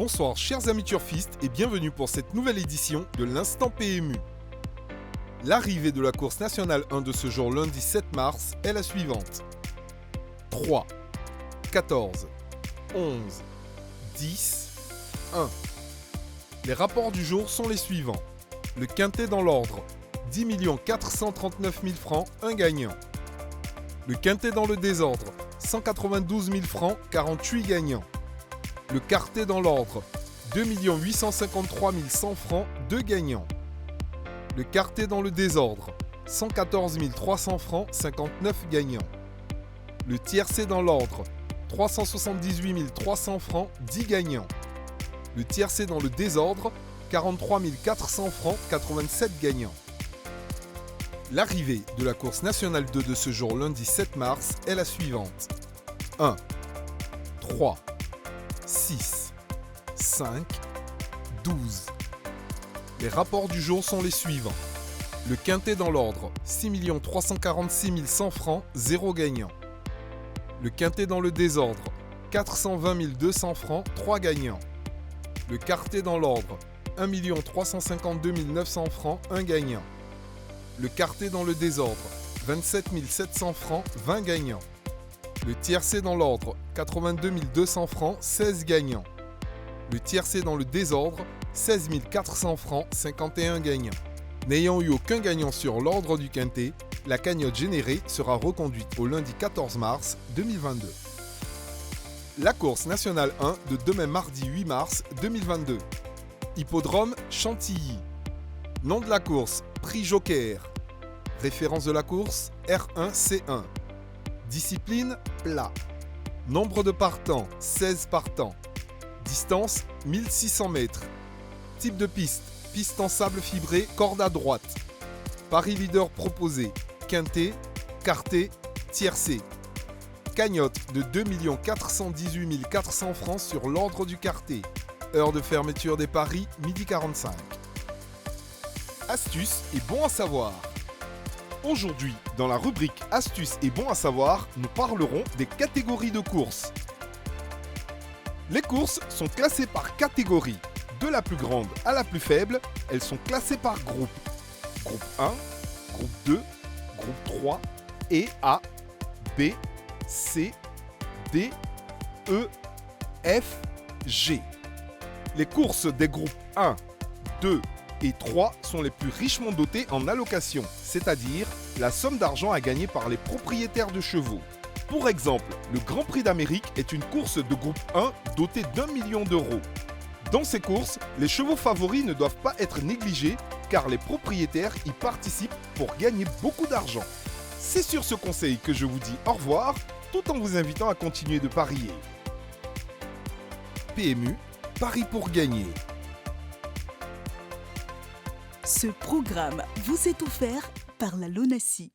Bonsoir chers amis turfistes et bienvenue pour cette nouvelle édition de l'Instant PMU. L'arrivée de la course nationale 1 de ce jour lundi 7 mars est la suivante. 3, 14, 11, 10, 1. Les rapports du jour sont les suivants. Le quintet dans l'ordre, 10 439 000 francs, un gagnant. Le quintet dans le désordre, 192 000 francs, 48 gagnants. Le quartet dans l'ordre, 2 853 100 francs, 2 gagnants. Le quartet dans le désordre, 114 300 francs, 59 gagnants. Le tiercé dans l'ordre, 378 300 francs, 10 gagnants. Le tiercé dans le désordre, 43 400 francs, 87 gagnants. L'arrivée de la course nationale 2 de ce jour lundi 7 mars est la suivante. 1, 3, 6, 5, 12. Les rapports du jour sont les suivants. Le quintet dans l'ordre, 6 346 100 francs, 0 gagnant. Le quintet dans le désordre, 420 200 francs, 3 gagnants. Le quartet dans l'ordre, 1 352 900 francs, 1 gagnant. Le quartet dans le désordre, 27 700 francs, 20 gagnants. Le tiercé dans l'ordre, 82 200 francs, 16 gagnants. Le tiercé dans le désordre, 16 400 francs, 51 gagnants. N'ayant eu aucun gagnant sur l'ordre du quintet, la cagnotte générée sera reconduite au lundi 14 mars 2022. La course nationale 1 de demain mardi 8 mars 2022. Hippodrome Chantilly. Nom de la course, Prix Joker. Référence de la course, R1C1. Discipline, plat. Nombre de partants, 16 partants. Distance, 1600 mètres. Type de piste, piste en sable fibré, corde à droite. Paris leader proposé, quintet, quartet, tiercé. Cagnotte de 2 418 400 francs sur l'ordre du quartet. Heure de fermeture des paris, 12h45. Astuces et bon à savoir. Aujourd'hui, dans la rubrique Astuces et bon à savoir, nous parlerons des catégories de courses. Les courses sont classées par catégorie. De la plus grande à la plus faible, elles sont classées par groupe. Groupe 1, groupe 2, groupe 3 et A, B, C, D, E, F, G. Les courses des groupes 1, 2 et 3 sont les plus richement dotées en allocation, c'est-à-dire la somme d'argent à gagner par les propriétaires de chevaux. Pour exemple, le Grand Prix d'Amérique est une course de groupe 1 dotée d'1 million d'euros. Dans ces courses, les chevaux favoris ne doivent pas être négligés car les propriétaires y participent pour gagner beaucoup d'argent. C'est sur ce conseil que je vous dis au revoir, tout en vous invitant à continuer de parier. PMU, Paris pour gagner. Ce programme vous est offert par la LONASI.